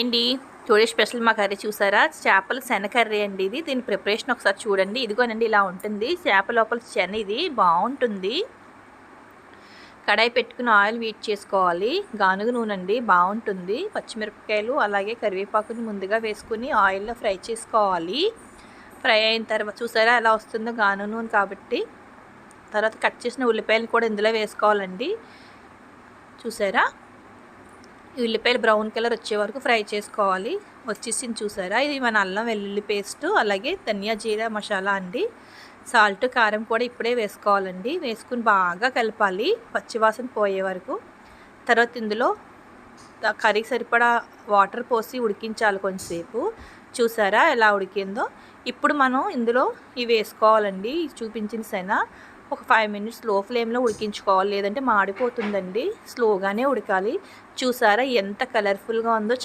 అండి today special మా curry చూసారా? చేపల శన కర్రీ అండి ఇది. దీని ప్రిపరేషన్ ఒకసారి చూడండి. ఇదిగోనండి ఇలా ఉంటుంది. చేప లోపల శన ఇది బాగుంటుంది. కడాయి పెట్టుకుని ఆయిల్ వీట్ చేసుకోవాలి. గానుగ నూనె అండి బాగుంటుంది. పచ్చిమిరపకాయలు అలాగే కరివేపాకుని ముందుగా వేసుకుని ఆయిల్లో ఫ్రై చేసుకోవాలి. ఫ్రై అయిన తర్వాత చూసారా ఎలా వస్తుందో గానుగ నూనె కాబట్టి. తర్వాత కట్ చేసిన ఉల్లిపాయలు కూడా ఇందులో వేసుకోవాలండి. చూసారా? ఈ ఉల్లిపాయలు బ్రౌన్ కలర్ వచ్చే వరకు ఫ్రై చేసుకోవాలి. వచ్చేసింది చూసారా? ఇది మన అల్లం వెల్లుల్లి పేస్ట్ అలాగే ధనియా జీరా మసాలా అండి. సాల్ట్ కారం కూడా ఇప్పుడే వేసుకోవాలండి. వేసుకుని బాగా కలపాలి పచ్చివాసన పోయే వరకు. తర్వాత ఇందులో కర్రీకి సరిపడా వాటర్ పోసి ఉడికించాలి కొంచెంసేపు. చూసారా ఎలా ఉడికిందో? ఇప్పుడు మనం ఇందులో ఇవి వేసుకోవాలండి. చూపించిన శన ఒక 5 మినిట్స్ లో ఫ్లేమ్లో ఉడికించుకోవాలి, లేదంటే మాడిపోతుందండి. స్లోగానే ఉడకాలి. చూసారా ఎంత కలర్ఫుల్గా ఉందో?